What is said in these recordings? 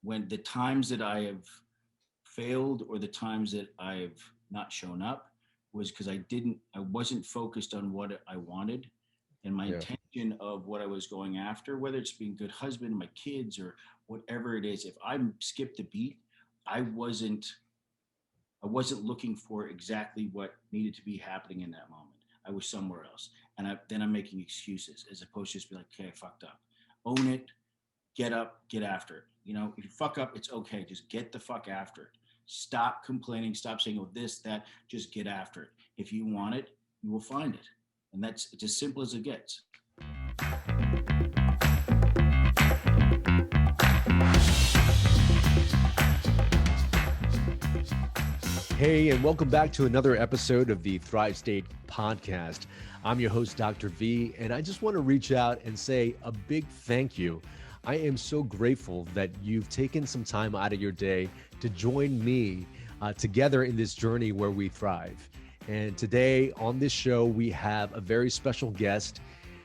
when the times that I have failed or the times that I've not shown up was because I wasn't focused on what I wanted and my Yeah. intention of what I was going after, whether it's being a good husband, my kids, or whatever it is. If I skipped a beat, I wasn't I wasn't looking for exactly what needed to be happening in that moment. I was somewhere else, and then I'm making excuses as opposed to just be like, "Okay, I fucked up. Own it. Get up. Get after it. You know, if you fuck up, it's okay. Just get the fuck after it. Stop complaining. Stop saying, oh, this, that. Just get after it. If you want it, you will find it, and it's as simple as it gets." Hey, and welcome back to another episode of the Thrive State podcast. I'm your host, Dr. V, and I just want to reach out and say a big thank you. I am so grateful that you've taken some time out of your day to join me together in this journey where we thrive. And today on this show, we have a very special guest.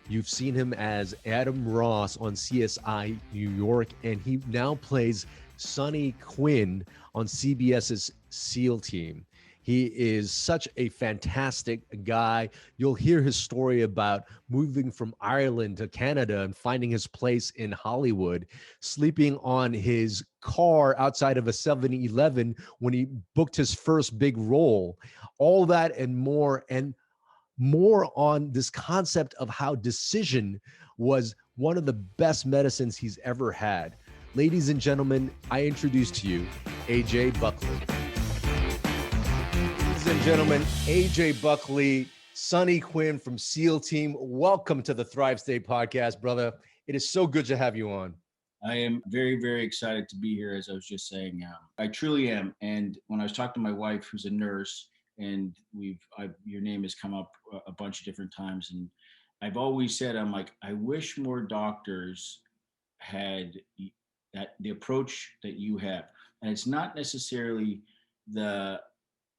You've seen him as Adam Ross on CSI New York, and he now plays Sonny Quinn on CBS's SEAL Team. He is such a fantastic guy. You'll hear his story about moving from Ireland to Canada and finding his place in Hollywood, sleeping on his car outside of a 7-Eleven when he booked his first big role. All that and more on this concept of how decision was one of the best medicines he's ever had. Ladies and gentlemen, I introduce to you AJ Buckley. Ladies and gentlemen, AJ Buckley, Sonny Quinn from SEAL Team. Welcome to the Thrive State podcast, brother. It is so good to have you on. I am very, very excited to be here, as I was just saying. I truly am. And when I was talking to my wife, who's a nurse, and your name has come up a bunch of different times, and I've always said, I'm like, I wish more doctors had the approach that you have, and it's not necessarily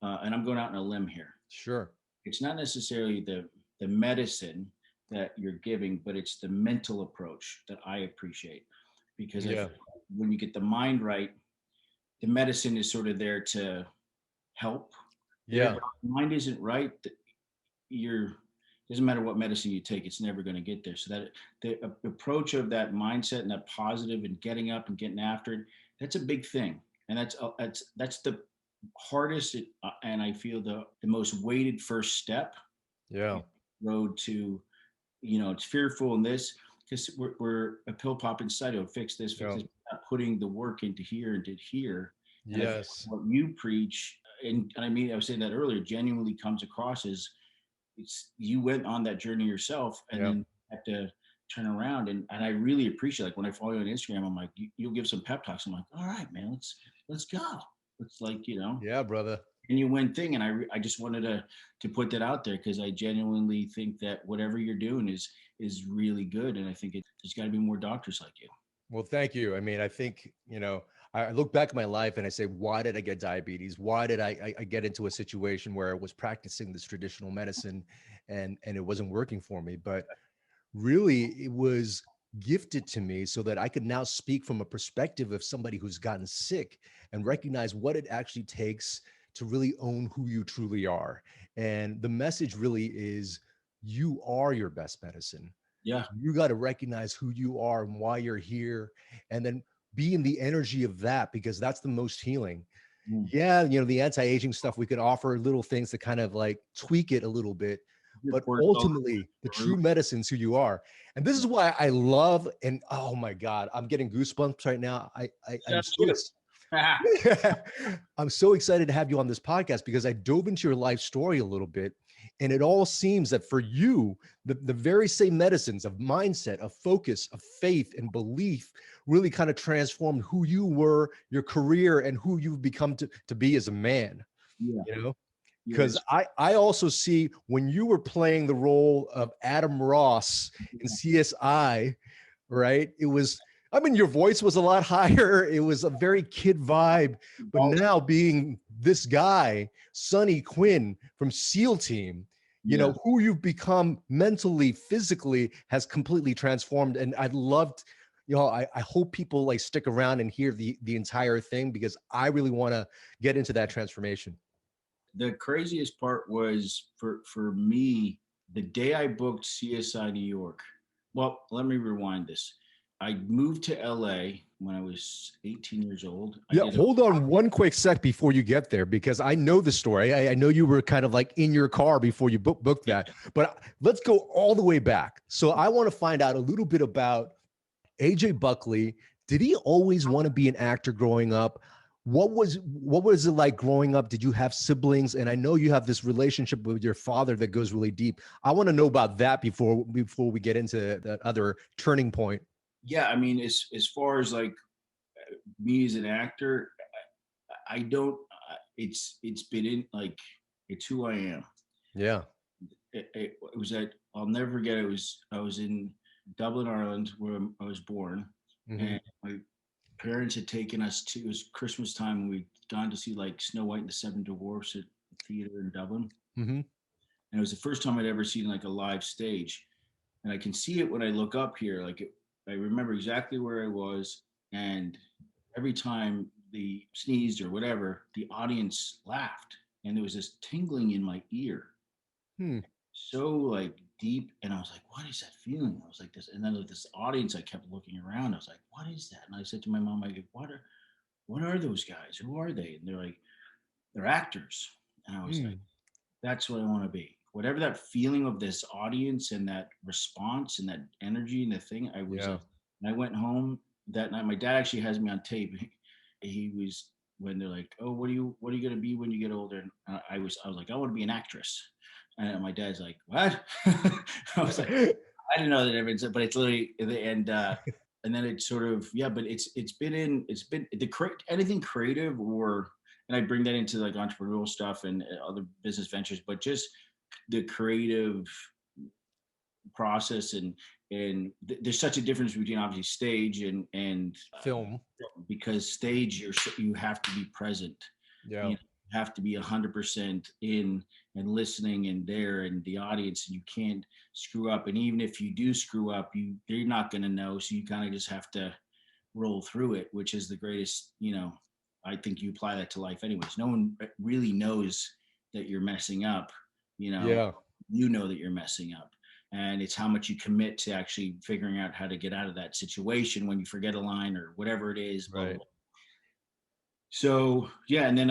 and I'm going out on a limb here. Sure. It's not necessarily the medicine that you're giving, but it's the mental approach that I appreciate, because Yeah. when you get the mind right, the medicine is sort of there to help. There, Yeah. but if the mind isn't right, you're doesn't matter what medicine you take, it's never going to get there. So that the approach of that mindset and that positive and getting up and getting after it, that's a big thing, and that's the hardest and I feel the most weighted first step Yeah. in the road to, it's fearful in this because we're a pill pop inside. It'll fix Yeah. this, not putting the work into here and did here. And I feel Yes. what you preach, and I mean, I was saying that earlier, genuinely comes across as you went on that journey yourself and Yeah. then had to turn around. And I really appreciate, like, when I follow you on Instagram, I'm like, you'll give some pep talks. I'm like, all right, man, let's go. It's like, Yeah, brother. genuine thing. And I just wanted to put that out there because I genuinely think that whatever you're doing is really good. And I think there's got to be more doctors like you. Well, thank you. I mean, I think, I look back at my life and I say, why did I get diabetes? Why did I get into a situation where I was practicing this traditional medicine and it wasn't working for me? But really, it was gifted to me so that I could now speak from a perspective of somebody who's gotten sick and recognize what it actually takes to really own who you truly are. And the message really is you are your best medicine. Yeah. You got to recognize who you are and why you're here, and then be in the energy of that, because that's the most healing. Mm. Yeah, the anti-aging stuff, we could offer little things to kind of like tweak it a little bit, Your but cortisol ultimately the true medicine is who you are. And this is why I love, and oh my God, I'm getting goosebumps right now. I'm so I'm so excited to have you on this podcast because I dove into your life story a little bit. And it all seems that for you, the very same medicines of mindset, of focus, of faith and belief really kind of transformed who you were, your career, and who you've become to be as a man, Yeah. you know? Because Yes. I also see when you were playing the role of Adam Ross in CSI, right? Your voice was a lot higher. It was a very kid vibe. But now being this guy, Sonny Quinn from SEAL Team, Yeah. who you've become mentally, physically has completely transformed. And I'd loved, I hope people like stick around and hear the entire thing because I really want to get into that transformation. The craziest part was for me the day I booked CSI New York. Well, let me rewind this. I moved to LA when I was 18 years old. I Yeah, did a hold on one quick sec before you get there because I know the story. I know you were kind of like in your car before you booked yeah, that, but let's go all the way back. So I want to find out a little bit about AJ Buckley. Did he always want to be an actor growing up? What was it like growing up? Did you have siblings? And I know you have this relationship with your father that goes really deep. I want to know about that before we get into that other turning point. yeah. I mean, as far as like me as an actor, I don't. It's been in like it's who I am. Yeah. It was at I'll never forget. I was in Dublin, Ireland, where I was born, Hmm. and my parents had taken us to it was Christmas time. And we'd gone to see like Snow White and the Seven Dwarfs at the theater in Dublin, Hmm. and it was the first time I'd ever seen like a live stage. And I can see it when I look up here. I remember exactly where I was, and every time they sneezed or whatever, the audience laughed, and there was this tingling in my ear, Hmm. so like deep. And I was like, "What is that feeling?" I was like this, and then with this audience, I kept looking around. I was like, "What is that?" And I said to my mom, "I go, what are those guys? Who are they?" And they're like, "They're actors." And I was like, Hmm. "That's what I want to be." Whatever that feeling of this audience and that response and that energy and the thing, I was Yeah. like, and I went home that night. My dad actually has me on tape. He was when they're like, "Oh, what are you gonna be when you get older?" And I was like, "I want to be an actress." And my dad's like, "What?" I was like, I didn't know that difference, but it's literally and then it's sort of yeah, but it's been anything creative or and I bring that into like entrepreneurial stuff and other business ventures, but just the creative process there's such a difference between obviously stage and Film. because stage you have to be present, Yeah. you know, you have to be 100% in and listening and there and the audience, and you can't screw up, and even if you do screw up they're not going to know, so you kind of just have to roll through it, which is the greatest, I think you apply that to life anyways. No one really knows that you're messing up, you know, Yeah. you know that you're messing up. And it's how much you commit to actually figuring out how to get out of that situation when you forget a line or whatever it is, blah, blah, Right. blah. So yeah, and then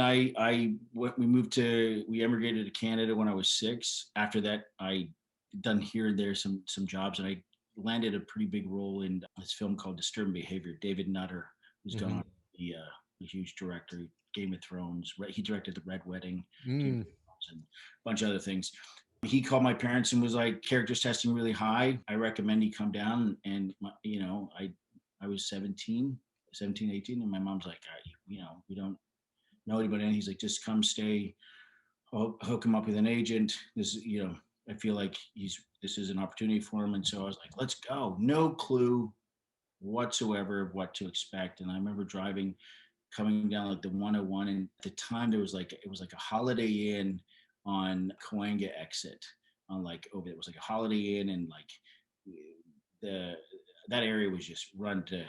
we emigrated to Canada when I was 6. After that, I done here and there some jobs, and I landed a pretty big role in this film called Disturbing Behavior. David Nutter, who's gone Hmm. on the a huge director, Game of Thrones. He directed The Red Wedding, Game of Mm. Thrones, and a bunch of other things. He called my parents and was like, "Character's testing really high. I recommend he come down." And I was 17, 18, and my mom's like, we don't know anybody. And he's like, "Just come stay. I'll hook him up with an agent. I feel like this is an opportunity for him." And so I was like, "Let's go." No clue whatsoever of what to expect. And I remember coming down like the 101, and at the time it was like a Holiday Inn on Coanga exit on like over. It was like a Holiday Inn, and like the that area was just run to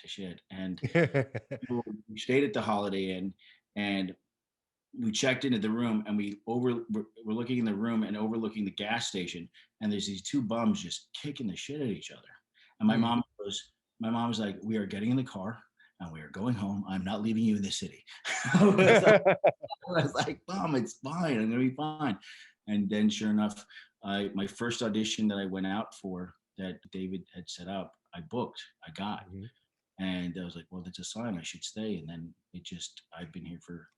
shit. And we stayed at the Holiday Inn, and we checked into the room, and we're looking in the room and overlooking the gas station, and there's these two bums just kicking the shit at each other. And Mm. my mom was like, "We are getting in the car and we are going home. I'm not leaving you in this city." I was like, "Mom, it's fine. I'm gonna be fine." And then sure enough, my first audition that I went out for that David had set up, I booked, I got. Mhm. And I was like, "Well, that's a sign I should stay." And then I've been here for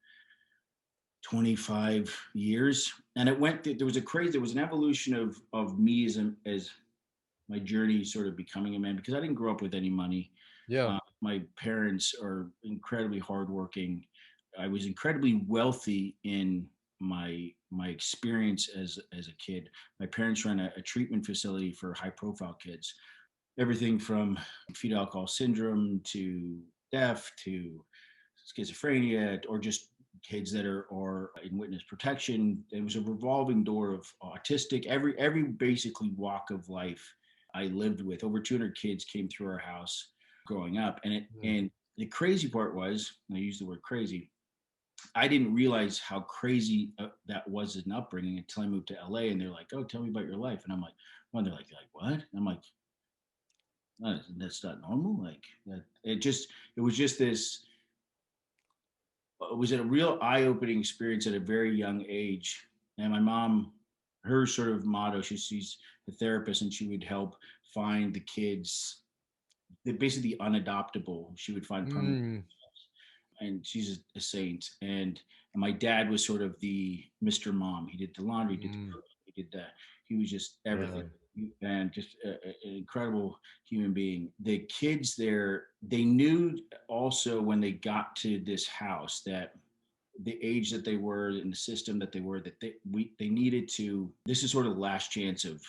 25 years. And there was an evolution of me as my journey sort of becoming a man, because I didn't grow up with any money. Yeah. My parents are incredibly hardworking. I was incredibly wealthy in my experience as a kid. My parents ran a treatment facility for high profile kids, everything from fetal alcohol syndrome to deaf to schizophrenia, or just kids that are in witness protection. It was a revolving door of autistic, every basically walk of life. I lived with. Over 200 kids came through our house growing up. Mm. And the crazy part was, and I use the word crazy, I didn't realize how crazy that was an upbringing until I moved to LA. And they're like, "Oh, tell me about your life." And I'm like, "Well," they're like, "What?" And I'm like, That's not normal." Like that, it was just this. It was a real eye-opening experience at a very young age. And my mom, her sort of motto, she's a therapist, and she would help find the kids, basically the unadoptable. She would find permanent, Mm. and she's a saint. And my dad was sort of the Mr. Mom. He did the laundry, did the Mm. cooking, he did that. He was just Yeah. everything, and just an incredible human being. The kids there, they knew also when they got to this house that the age that they were in the system that they were, that they needed to. This is sort of the last chance of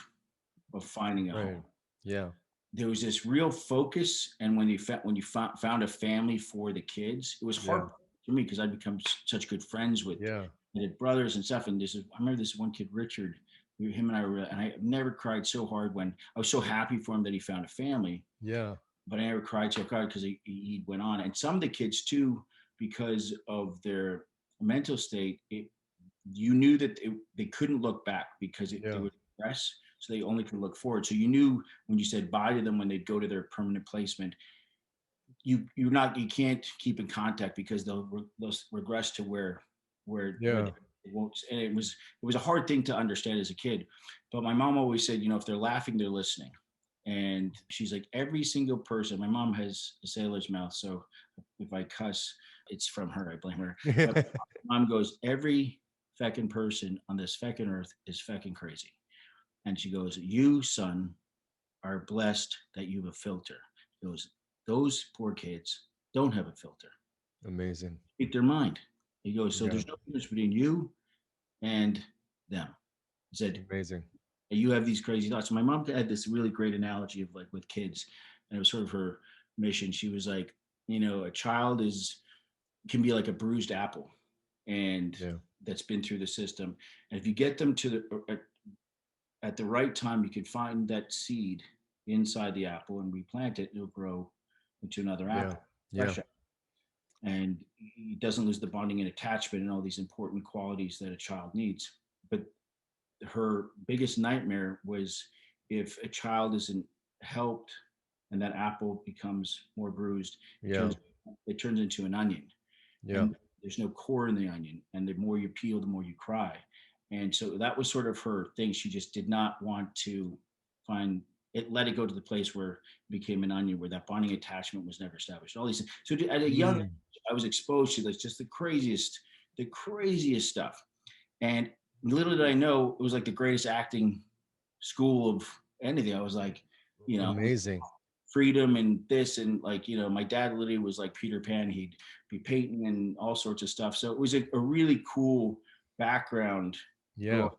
finding a Right. home. Yeah. There was this real focus, and when you found a family for the kids, it was hard Yeah. for me because I'd become such good friends with Yeah. the brothers and stuff. And I remember this one kid, Richard. Him and I were, and I never cried so hard when I was so happy for him that he found a family, Yeah. but I never cried so hard because he went on. And some of the kids too, because of their mental state, you knew that they couldn't look back because they Yeah. would regress, so they only could look forward. So you knew when you said bye to them when they'd go to their permanent placement, you can't keep in contact because they'll regress to where Yeah. they won't. And it was a hard thing to understand as a kid. But my mom always said, if they're laughing, they're listening. And she's like, every single person. My mom has a sailor's mouth, so if I cuss, it's from her. I blame her. But mom goes, every feckin' person on this feckin' earth is feckin' crazy. And she goes, you, son, are blessed that you have a filter. She goes, those poor kids don't have a filter. Amazing. Speak their mind. He goes, so Yeah. there's no difference between you and them. He said, Amazing. you have these crazy thoughts. My mom had this really great analogy of like with kids, and it was sort of her mission. She was like, a child can be like a bruised apple, and Yeah. that's been through the system. And if you get them to at the right time, you can find that seed inside the apple and replant it. It'll grow into another Yeah. apple, Yeah. fresh apple, and it doesn't lose the bonding and attachment and all these important qualities that a child needs. But her biggest nightmare was if a child isn't helped and that apple becomes more bruised, it Yeah. turns it turns into an onion, Yeah. and there's no core in the onion, and the more you peel, the more you cry. And so that was sort of her thing. She just did not want to find it, let it go to the place where it became an onion, where that bonding attachment was never established. All these things. So at a young Mm. age, I was exposed to like just the craziest stuff. And little did I know it was like the greatest acting school of anything. I was like, you know, Amazing. freedom and this and like, my dad literally was like Peter Pan. He'd be painting and all sorts of stuff. So it was a really cool background Yeah. growing. So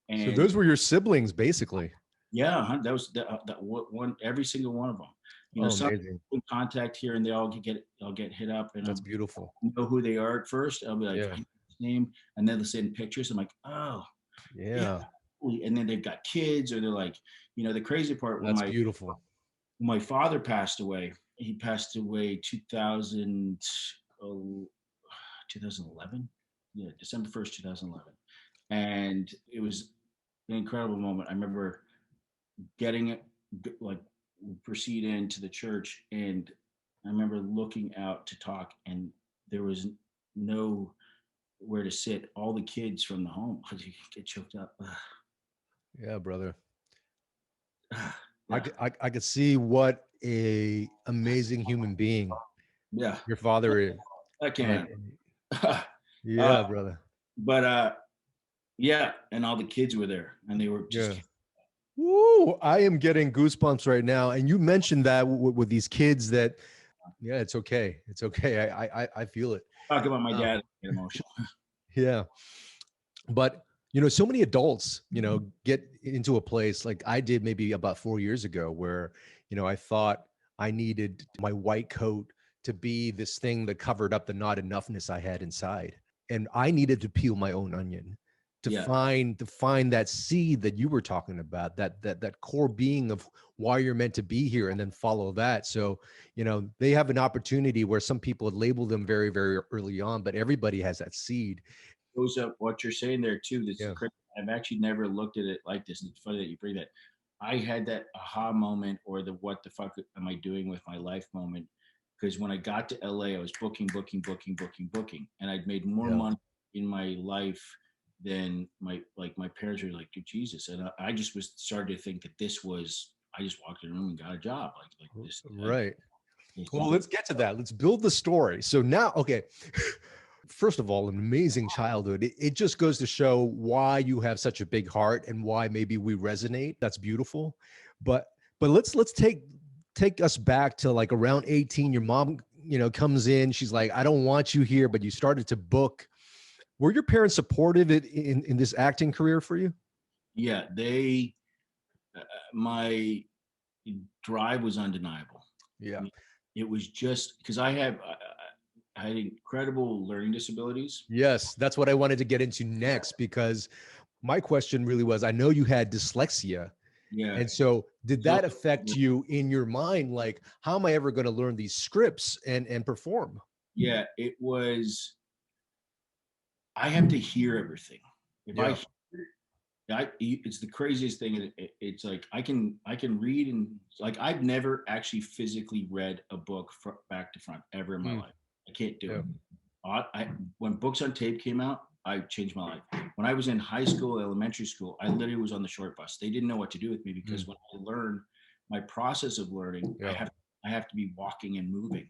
And those were your siblings, basically. yeah, that was that one, every single one of them. Oh, Some amazing. in contact here and they all get hit up, and That's beautiful. know who they are at first. I'll be like, Yeah. I know his name, and then they'll send pictures. I'm like, oh, yeah. Yeah. And then they've got kids, or they're like, the crazy part when That's beautiful. my father passed away. He passed away 2011. Yeah, December 1st, 2011. And it was an incredible moment. I remember getting it, like, proceed into the church, and I remember looking out to talk, and there was no where to sit. All the kids from the home, you get choked up. Yeah, brother. Yeah, I could see what a amazing human being yeah, your father is. I can't. And uh, yeah, brother. but yeah, and all the kids were there, and they were Yeah. just Woo! I am getting goosebumps right now. And you mentioned that with these kids that, yeah, it's okay. It's okay. I feel it. talking about my Um, dad. I get emotional. yeah. But, so many adults, get into a place like I did maybe about 4 years ago where, I thought I needed my white coat to be this thing that covered up the not enoughness I had inside. And I needed to peel my own onion Yeah. to find that seed that you were talking about, that core being of why you're meant to be here, and then follow that. So, they have an opportunity where some people had labeled them very, very early on, but everybody has that seed. Goes up what you're saying there too. That's Yeah. I've actually never looked at it like this. And it's funny that you bring that. I had that aha moment or the what the fuck am I doing with my life moment. Because when I got to LA, I was booking. And I'd made more Yeah. money in my life than my parents were like, dude, Jesus. And I just was started to think that this was I just walked in the room and got a job. Like this Right. it's Well, just let's get to that. Let's build the story. So now, okay. First of all, an amazing childhood. It just goes to show why you have such a big heart and why maybe we resonate. That's beautiful. But let's take us back to like around 18. Your mom, comes in. She's like, I don't want you here, but you started to book. Were your parents supportive in this acting career for you? yeah, they my drive was undeniable. Yeah. It was just because I had incredible learning disabilities. Yes, that's what I wanted to get into next, because my question really was, I know you had dyslexia. Yeah. And so did So that affect you in your mind? Like, how am I ever going to learn these scripts and perform? yeah, it was. I have to hear everything. If I, Yeah. hear it's the craziest thing. It's like I can read and like I've never actually physically read a book back to front ever in my Mm, life. I can't do yeah. it. When books on tape came out, I changed my life. When I was in high school, elementary school, I literally was on the short bus. They didn't know what to do with me because Mm, when I learned my process of learning, yeah. I have to be walking and moving,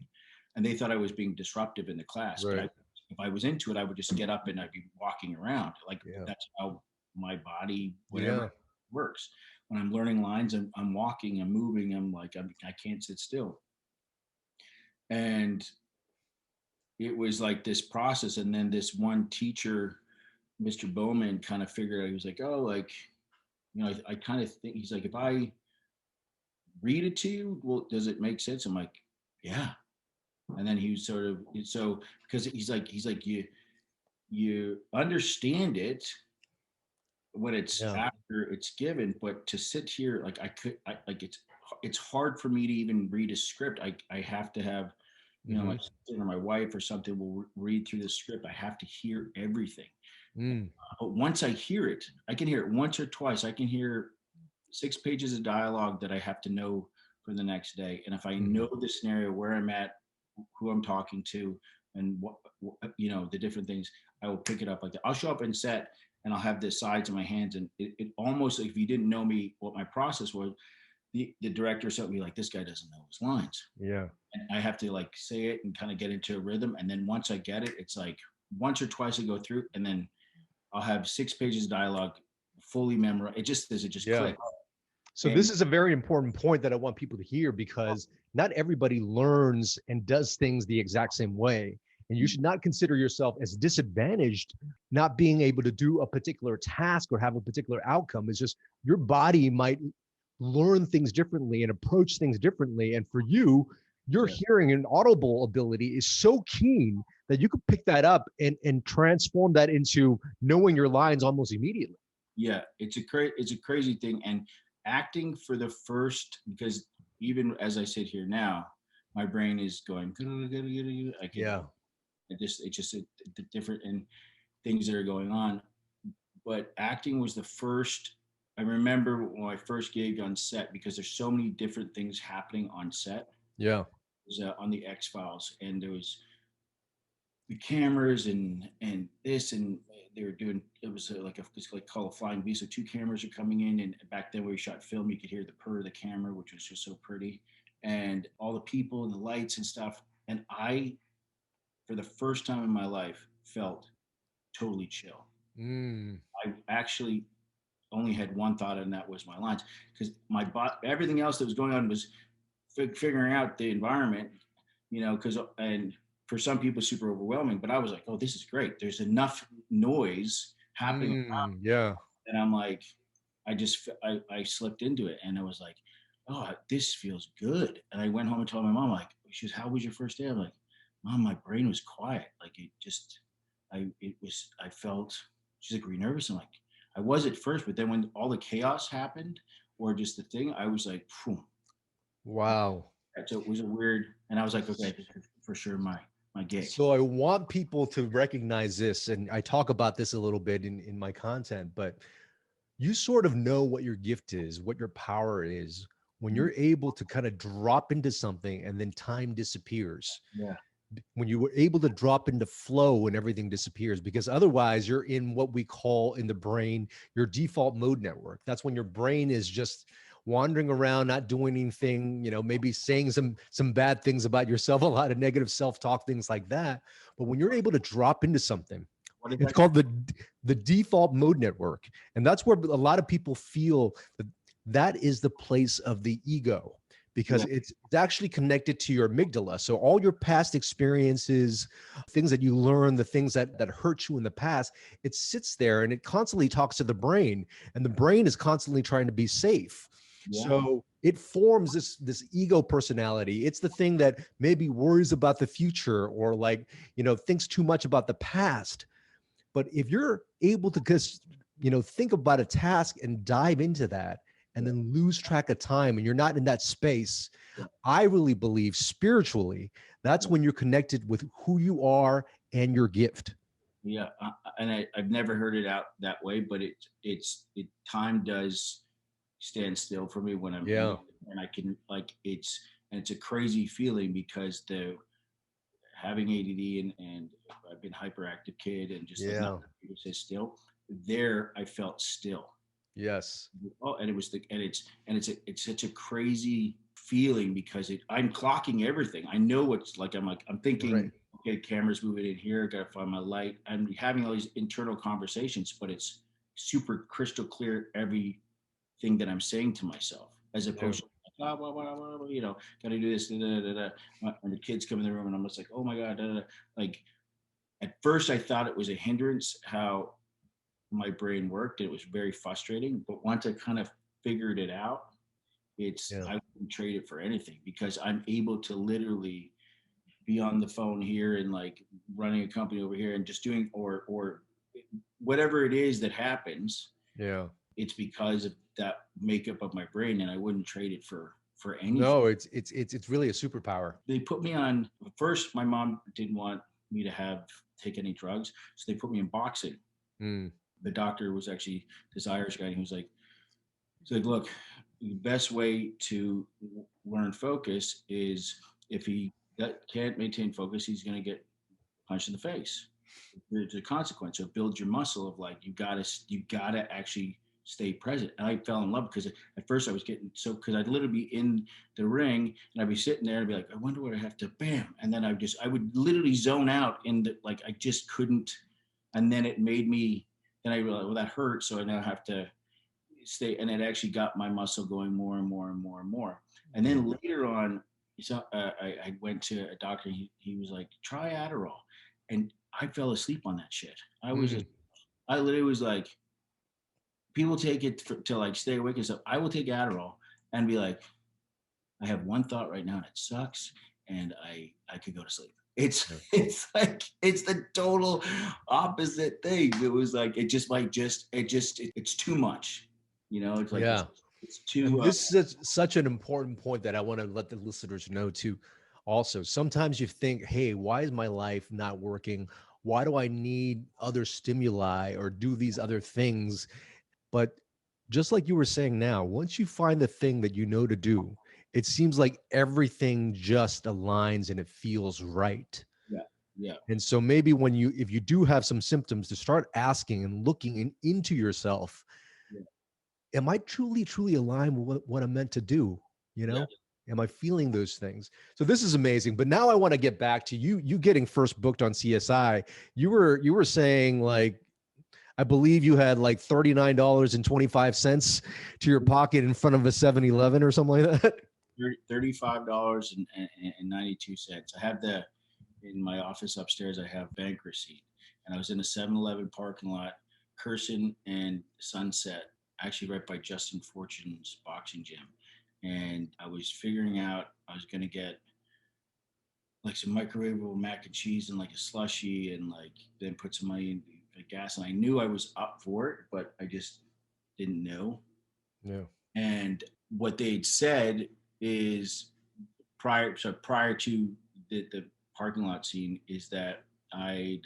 and they thought I was being disruptive in the class. But Right. if I was into it, I would just get up and I'd be walking around. Like Yeah. that's how my body, whatever Yeah. works. When I'm learning lines, I'm walking, I'm moving. I can't sit still, and it was like this process. And then this one teacher, Mr. Bowman, kind of figured out, he was like, oh, like, I kind of think he's like, if I read it to you, well, does it make sense? I'm like, yeah. And then he was sort of so because he's like you understand it when it's Yeah. after it's given, but to sit here like like it's hard for me to even read a script. I have to have my Hmm. sister or my wife or something will read through the script. I have to hear everything. Mm, But once I hear it, I can hear it once or twice. I can hear 6 pages of dialogue that I have to know for the next day. And if I hmm. know the scenario, where I'm at, who I'm talking to, and the different things, I will pick it up like that. I'll show up in set and I'll have the sides of my hands, and it almost like if you didn't know me, what my process was, the director or something be like, this guy doesn't know his lines. Yeah. And I have to like say it and kind of get into a rhythm. And then once I get it, it's like once or twice I go through, and then I'll have 6 pages of dialogue fully memorized. It just Yeah. clicked. So And this is a very important point that I want people to hear, because not everybody learns and does things the exact same way. And you should not consider yourself as disadvantaged not being able to do a particular task or have a particular outcome. It's just your body might learn things differently and approach things differently. And for you, your yeah, hearing and audible ability is so keen that you could pick that up and transform that into knowing your lines almost immediately. yeah, it's a crazy thing. And acting for the first, because even as I sit here now, my brain is going. I can Yeah. it's just the different and things that are going on. But acting was the first. I remember when my first gig on set, because there's so many different things happening on set. Yeah. It was on the X Files, and there was the cameras and this, and they were doing it was like it's like called a flying V. So two cameras are coming in, and back then when we shot film, you could hear the purr of the camera, which was just so pretty, and all the people and the lights and stuff. And I, for the first time in my life, felt totally chill. Mm, I actually only had one thought, and that was my lines, because everything else that was going on was figuring out the environment, because and for some people super overwhelming, but I was like, oh, this is great. There's enough noise happening, yeah. and I'm like, I slipped into it, and I was like, oh, this feels good. And I went home and told my mom, like, she goes, how was your first day? I'm like, mom, my brain was quiet. Like it just, I felt She's like, were you nervous? I'm like, I was at first, but then when all the chaos happened or just the thing, I was like, phew. Wow. So it was a weird, and I was like, okay, this is for sure my gig. So I want people to recognize this, and I talk about this a little bit in my content, but you sort of know what your gift is, what your power is when Mhm. you're able to kind of drop into something and then time disappears. Yeah, When you were able to drop into flow and everything disappears, because otherwise you're in what we call in the brain your default mode network. That's when your brain is just wandering around, not doing anything, maybe saying some bad things about yourself, a lot of negative self-talk, things like that. But when you're able to drop into something, what is it's that called the default mode network. And that's where a lot of people feel that that is the place of the ego, because Yeah, it's actually connected to your amygdala. So all your past experiences, things that you learn, the things that hurt you in the past, it sits there and it constantly talks to the brain, and the brain is constantly trying to be safe. yeah, So it forms this ego personality. It's the thing that maybe worries about the future, or like, thinks too much about the past. But if you're able to just, think about a task and dive into that and yeah, then lose track of time and you're not in that space, yeah, I really believe spiritually, that's yeah. when you're connected with who you are and your gift. Yeah, and I've never heard it out that way, but time does stand still for me when I'm in Yeah. it, and I can like it's a crazy feeling because the having ADD and I've been hyperactive kid and just like not Yeah. able to sit still. There, I felt still. Yes. Oh, and it was the and it's such a crazy feeling because I'm clocking everything. I know what's like. I'm thinking, Right. okay, camera's moving in here. Got to find my light. I'm having all these internal conversations, but it's super crystal clear everything that I'm saying to myself, as Yeah. opposed to blah, blah, blah, blah, blah, got to do this. Da, da, da, da. And the kids come in the room, and I'm just like, oh my god, da, da, da. Like at first, I thought it was a hindrance how my brain worked. It was very frustrating. But once I kind of figured it out, Yeah. I wouldn't trade it for anything because I'm able to literally be on the phone here and like running a company over here and just doing or whatever it is that happens. Yeah. It's because of that makeup of my brain, and I wouldn't trade it for anything. No, it's really a superpower. They put me on first. My mom didn't want me to take any drugs, so they put me in boxing. Mm, The doctor was actually this Irish guy, and he was like, "He's like, look, the best way to learn focus is if he can't maintain focus, he's going to get punched in the face. There's a consequence. So it builds your muscle of like you gotta actually stay present." And I fell in love because at first I was getting so because I'd literally be in the ring and I'd be sitting there and be like, I wonder what I have to bam, and then I would literally zone out in the like I just couldn't, and then it made me. Then I realized, well, that hurts, so I now have to stay, and it actually got my muscle going more and more and more and more. And yeah. then later on, so I went to a doctor. He was like, try Adderall, and I fell asleep on that shit. Mm, I literally was like, people take it to like stay awake and stuff. I will take Adderall and be like, I have one thought right now and it sucks, and I could go to sleep. It's yeah. it's like it's the total opposite thing. It was like it just like just it just it's too much, It's like Yeah. it's And too this is such an important point that I want to let the listeners know too. Also, sometimes you think, hey, why is my life not working? Why do I need other stimuli or do these other things? But just like you were saying now, once you find the thing that you know to do, it seems like everything just aligns and it feels right. yeah yeah And so maybe if you do have some symptoms, to start asking and looking into yourself, yeah am I truly aligned with what I'm meant to do? You yeah. know, am I feeling those things? So this is amazing. But now I want to get back to you getting first booked on CSI. You were saying, like, I believe you had like $39.25 to your pocket in front of a 7-Eleven or something like that. $35 and 92 cents. I have in my office upstairs. I have bank receipt, and I was in a 7-Eleven parking lot, cursing and Sunset, actually right by Justin Fortune's boxing gym, and I was figuring out I was gonna get like some microwavable mac and cheese and like a slushy, and like then put some money in of gas. And I knew I was up for it, but I just didn't know. Yeah. And what they'd said is prior to the parking lot scene is that I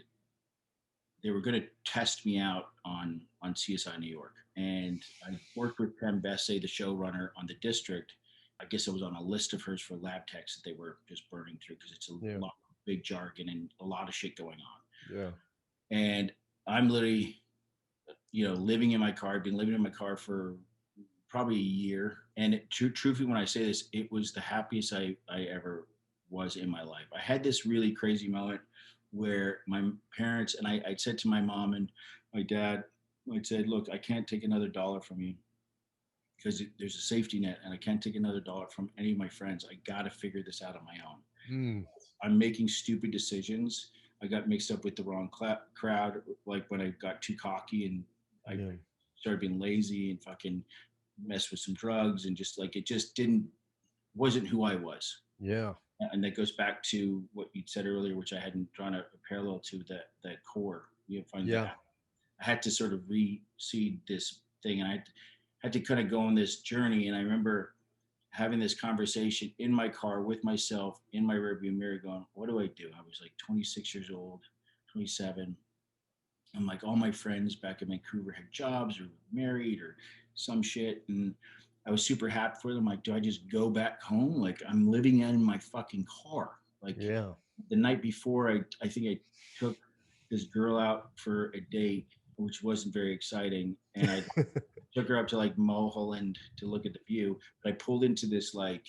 they were going to test me out on CSI New York, and I worked with Pam Besse, the showrunner on the District. I guess it was on a list of hers for lab techs that they were just burning through because it's a Yeah. lot of big jargon and a lot of shit going on. Yeah. And I'm literally, living in my car. I've been living in my car for probably a year. And truthfully, when I say this, it was the happiest I ever was in my life. I had this really crazy moment where my parents and I said to my mom and my dad, I said, look, I can't take another dollar from you because there's a safety net and I can't take another dollar from any of my friends. I got to figure this out on my own. Mm. I'm making stupid decisions. I got mixed up with the wrong crowd, like when I got too cocky and I Yeah. started being lazy and fucking messed with some drugs and just like it just didn't wasn't who I was. Yeah. And that goes back to what you said earlier, which I hadn't drawn a parallel to that core. You find Yeah. that I had to sort of reseed this thing, and had to kind of go on this journey. And I remember having this conversation in my car with myself in my rearview mirror, going, "What do I do?" I was like 26 years old, 27. I'm like, all my friends back in Vancouver had jobs or married or some shit, and I was super happy for them. Like, do I just go back home? Like, I'm living in my fucking car. Like Yeah. the night before, I think I took this girl out for a date, which wasn't very exciting, and I took her up to like Mulholland to look at the view. But I pulled into this like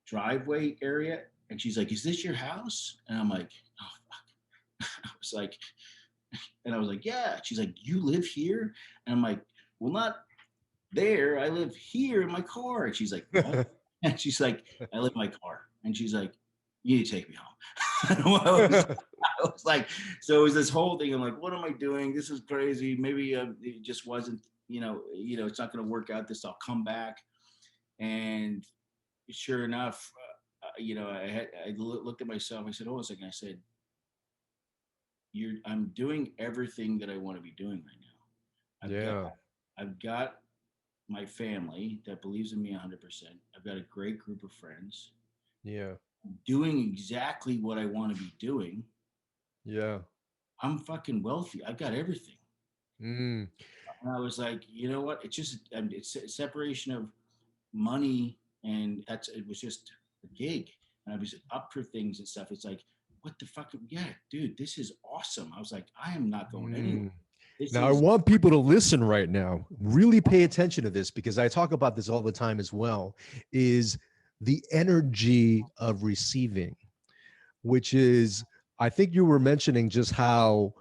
driveway area, and she's like, "Is this your house?" And I'm like, "Oh fuck!" I was like, and I was like, "Yeah." She's like, "You live here?" And I'm like, "Well, not there. I live here in my car." And she's like, "What?" And she's like, "I live in my car." And she's like, "You need to take me home." I was like, so it was this whole thing. I'm like, what am I doing? This is crazy. Maybe it just wasn't, it's not going to work out. This, I'll come back. And sure enough, I looked at myself. I said, hold on a second. I said, I'm doing everything that I want to be doing right now. Yeah. I've got my family that believes in me 100%. I've got a great group of friends Yeah. doing exactly what I want to be doing. Yeah. I'm fucking wealthy. I've got everything. Mm. And I was like, you know what? It's just it's a separation of money, and it was just a gig, and I was up for things and stuff. It's like, what the fuck? Yeah, dude, this is awesome. I was like, I am not going anywhere. Mm. This Now, I is want people to listen right now. Really pay attention to this because I talk about this all the time as well. Is the energy of receiving, which is, I think you were mentioning just how,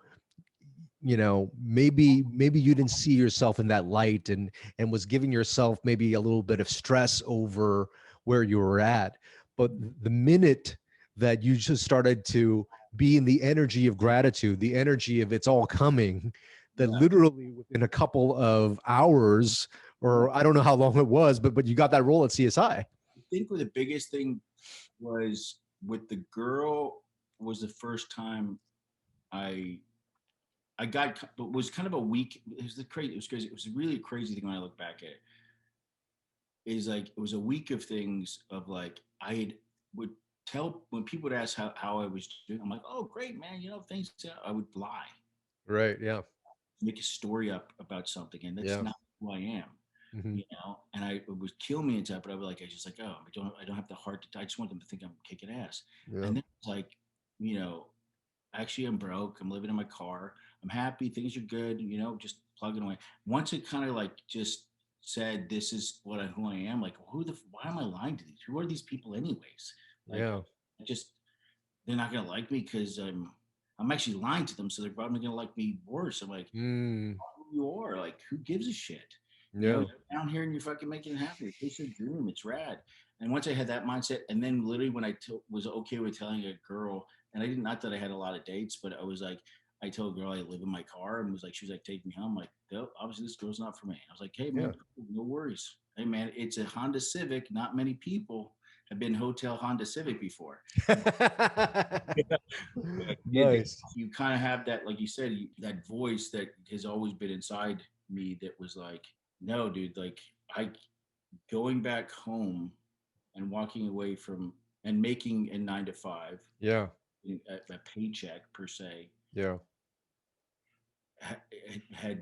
maybe you didn't see yourself in that light and was giving yourself maybe a little bit of stress over where you were at. But the minute that you just started to be in the energy of gratitude, the energy of it's all coming, that yeah. literally within a couple of hours, or I don't know how long it was, but you got that role at CSI. I think the biggest thing was with the girl was the first time I I got, but was kind of a week. It was the crazy. It was crazy. It was a really crazy thing when I look back at it. Is like it was a week of things of like would tell when people would ask how I was doing. I'm like, oh great man, things. I would lie, Right. Yeah. make a story up about something, and that's Yeah. not who I am. Hmm. And it would kill me inside, but I would I just like, oh, I don't have the heart to. I just want them to think I'm kicking ass. Yeah. And then it's like, you know, actually I'm broke. I'm living in my car. I'm happy. Things are good. Just plugging away. Once it kind of like just said, this is who I am. Like, why am I lying to these? Who are these people anyways? Like, Yeah. I just, they're not going to like me because I'm actually lying to them. So they're probably going to like me worse. I'm like, Mm. who you are. Like, who gives a shit? Yeah. You're down here and you're fucking making it happen. It's your dream. It's rad. And once I had that mindset, and then literally when I was okay with telling a girl, and I didn't, not that I had a lot of dates, but I was like, I told a girl I live in my car and was like, she was like, take me home. I'm like, no, obviously this girl's not for me. I was like, hey man, Yeah. cool, no worries. Hey man, it's a Honda Civic. Not many people have been Hotel Honda Civic before. But Nice. you kind of have that, like you said, that voice that has always been inside me that was like, no, dude, like I going back home and walking away from and making a 9 to 5, Yeah. a paycheck per se, Yeah. had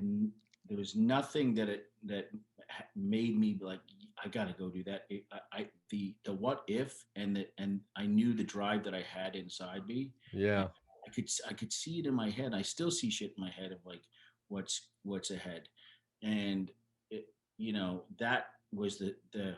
there was nothing that made me like I got to go do that. The what if and I knew the drive that I had inside me, and Yeah. I could see it in my head. I still see shit in my head of like what's ahead, and it, that was the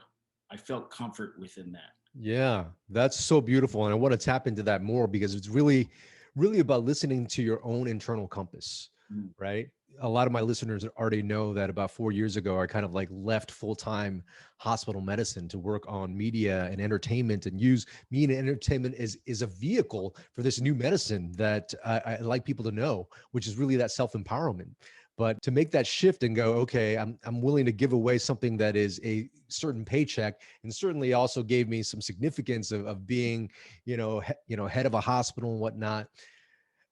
I felt comfort within that. Yeah, that's so beautiful. And I want to tap into that more because it's really, really about listening to your own internal compass, Mm, right? A lot of my listeners already know that about 4 years ago, I kind of like left full time hospital medicine to work on media and entertainment and use media and entertainment as a vehicle for this new medicine that I like people to know, which is really that self empowerment. But to make that shift and go, okay, I'm willing to give away something that is a certain paycheck, and certainly also gave me some significance of being, head of a hospital and whatnot.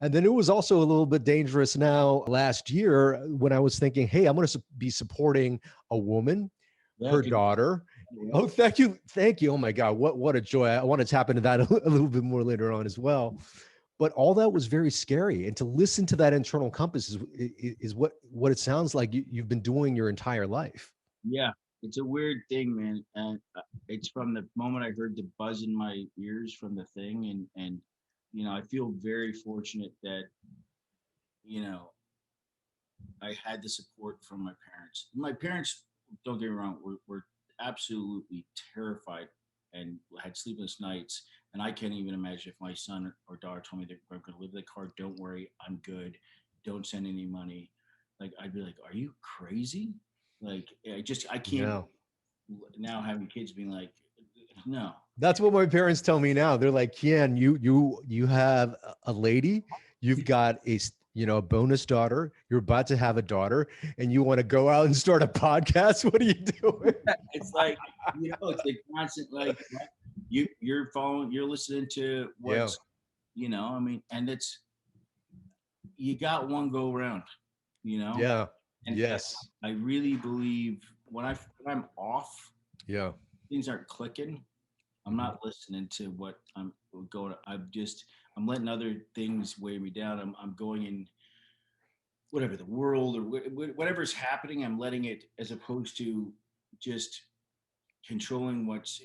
And then it was also a little bit dangerous now last year when I was thinking, hey, I'm going to be supporting a woman, yeah, her daughter. yeah, Oh, thank you. Thank you. Oh my God. What a joy. I want to tap into that a little bit more later on as well. But all that was very scary. And to listen to that internal compass is what it sounds like you've been doing your entire life. yeah. It's a weird thing, man, and it's from the moment I heard the buzz in my ears from the thing, and I feel very fortunate that you know I had the support from my parents. My parents, don't get me wrong, were absolutely terrified and had sleepless nights. And I can't even imagine if my son or daughter told me they're going to live in the car. Don't worry, I'm good. Don't send any money. Like I'd be like, are you crazy? Like I can't No. now having kids being like, no, That's what my parents tell me now. They're like, Kian, you have a lady, you've got a bonus daughter, you're about to have a daughter, and you want to go out and start a podcast. What are you doing? it's like it's like constant like you're following, you're listening to Yeah. what's I mean, and it's you got one go around, you know, Yeah. and Yes. I really believe when I'm off, Yeah. things aren't clicking. I'm Mhm. not listening to what I'm going. I'm letting other things weigh me down. I'm going in whatever the world or whatever's happening. I'm letting it as opposed to just controlling what's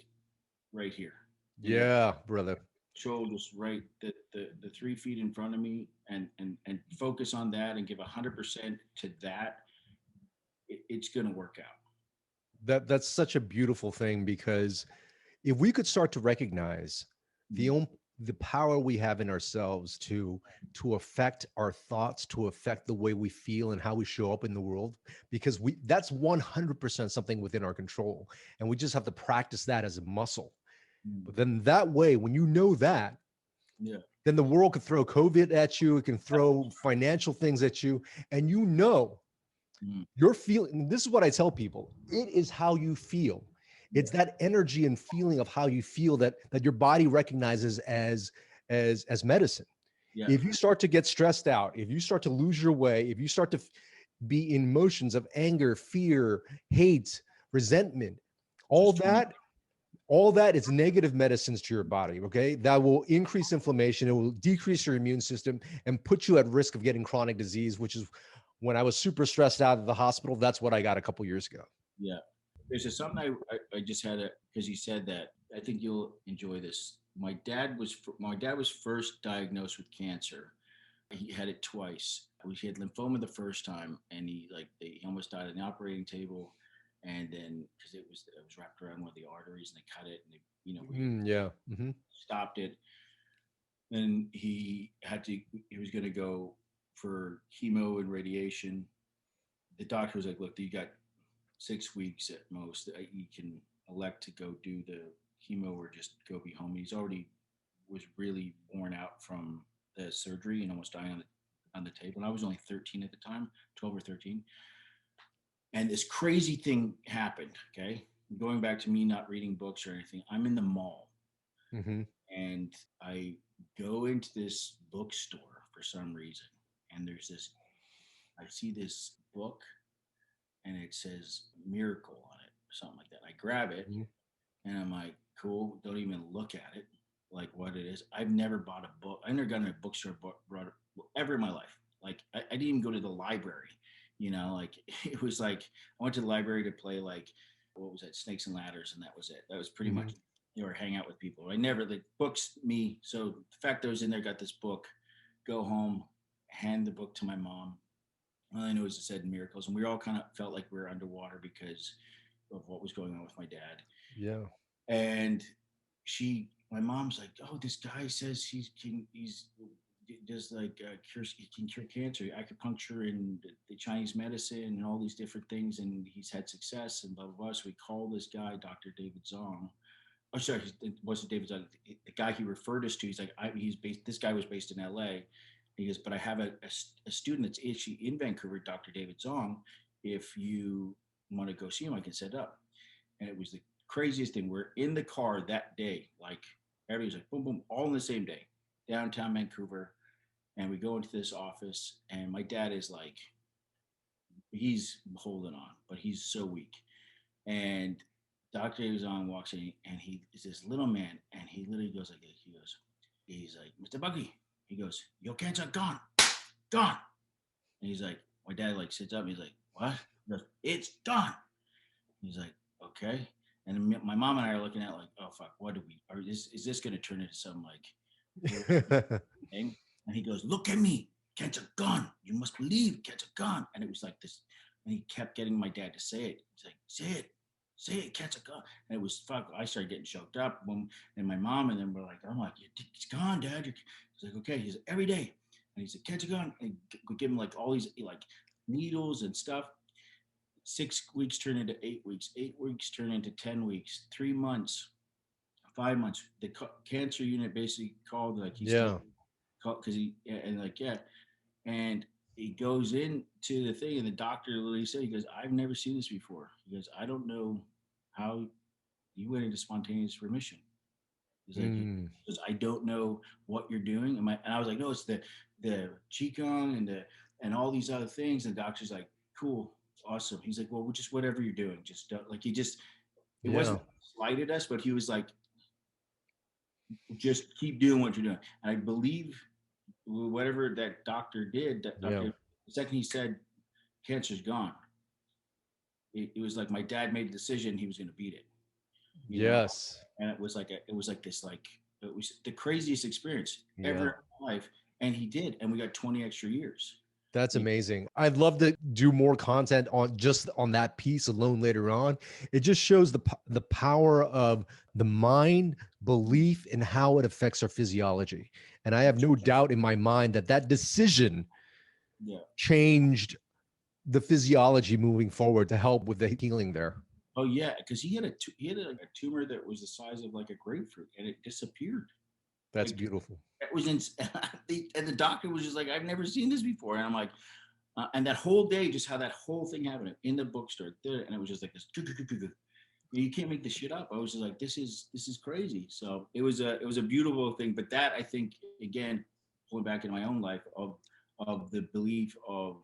right here. You know, Yeah, brother. control just right the 3 feet in front of me and focus on that and give 100% to that. It's going to work out. That's such a beautiful thing because if we could start to recognize the Mm, own the power we have in ourselves to affect our thoughts, to affect the way we feel and how we show up in the world, because we that's 100% something within our control, and we just have to practice that as a muscle. mm, But then that way, when you know that, yeah. then the world could throw COVID at you, it can throw financial things at you, and Mm, you're feeling. This is what I tell people: it is how you feel. yeah. It's that energy and feeling of how you feel that your body recognizes as medicine. Yeah. If you start to get stressed out, if you start to lose your way, if you start to be in motions of anger, fear, hate, resentment, all Just turn. that all that is negative medicines to your body. Okay, that will increase inflammation, it will decrease your immune system and put you at risk of getting chronic disease, which is when I was super stressed out of the hospital, that's what I got a couple years ago. Yeah. There's just something I just had a because you said that. I think you'll enjoy this. My dad was first diagnosed with cancer. He had it twice. He had lymphoma the first time, and he almost died on the operating table. And then because it was wrapped around one of the arteries, and they cut it, and we Yeah. Hmm. stopped it. And he was going to go for chemo and radiation. The doctor was like, "Look, you got 6 weeks at most. You can elect to go do the chemo or just go be home." He's already was really worn out from the surgery and almost dying on the table. And I was only 13 at the time, 12 or 13. And this crazy thing happened. Okay, going back to me not reading books or anything. I'm in the mall. Hmm. And I go into this bookstore for some reason, and I see this book, and it says Miracle on it, or something like that. I grab it, Hmm. and I'm like, cool, don't even look at it, like what it is. I've never bought a book. I never gone to a bookstore brought ever in my life. Like I didn't even go to the library. Like it was like I went to the library to play like what was that, Snakes and Ladders, and that was it. That was pretty Hmm. much or hang out with people. I never the books me. So the fact that I was in there, got this book, go home, hand the book to my mom. All I know is it said miracles, and we all kind of felt like we were underwater because of what was going on with my dad. Yeah. And my mom's like, oh, this guy says he's does like cures, he can cure cancer, acupuncture and the Chinese medicine and all these different things, and he's had success and blah blah blah. So we call this guy Dr. David Zong. Oh, sorry, it wasn't David Zong. The guy he referred us to, he's like, he's based. This guy was based in L.A. He goes, but I have a student that's actually in Vancouver, Dr. David Zong. If you want to go see him, I can set up. And it was the craziest thing. We're in the car that day, like everybody's like boom, boom, all in the same day, downtown Vancouver. And we go into this office, and my dad is like, he's holding on, but he's so weak. And Dr. Avizon walks in, and he is this little man, and he literally goes like this. He's like, Mr. Buckley. He goes, your cancer gone, gone. And he's like, my dad like sits up. And he's like, what? He goes, it's gone. He's like, okay. And my mom and I are looking at like, oh fuck, what do we? Or is this going to turn into some like thing? And he goes, look at me, catch a gun. You must believe, catch a gun. And it was like this, and he kept getting my dad to say it. He's like, say it, catch a gun. And it was fuck. I started getting choked up. And my mom and then we're like, I'm like, it's gone, Dad. He's like, okay. He's like, every day. And he said, catch a gun. And we give him like all these like needles and stuff. 6 weeks turn into 8 weeks. 8 weeks turn into 10 weeks. 3 months, 5 months. The cancer unit basically called like he's still Yeah. called because he and like yeah, and he goes into the thing and the doctor literally said, he goes, I've never seen this before. He goes, I don't know how you went into spontaneous remission. He's like, Mm. because I don't know what you're doing. And I was like, no, it's the qigong and all these other things. And the doctor's like, cool, awesome. He's like, well, just whatever you're doing, just don't, like he just it Yeah. wasn't slighted us, but he was like, just keep doing what you're doing. And I believe whatever that doctor did, that Yeah. doctor, the second he said cancer's gone, it was like my dad made the decision he was going to beat it, you know. Yes. And it was like this like it was the craziest experience ever Yeah. in my life, and he did, and we got 20 extra years. That's You- amazing. I'd love to do more content on just on that piece alone later on. It just shows the power of the mind, belief, and how it affects our physiology. And I have no doubt in my mind that that decision Yeah. changed the physiology moving forward to help with the healing there. Oh yeah, because he had a tumor that was the size of like a grapefruit, and it disappeared. That's Like beautiful. it was in, and the doctor was just like, I've never seen this before, and I'm like, and that whole day, just how that whole thing happened in the bookstore, and it was just like this. You can't make this shit up. I was just like, this is crazy. So it was a beautiful thing. But that I think again, pulling back in my own life of the belief of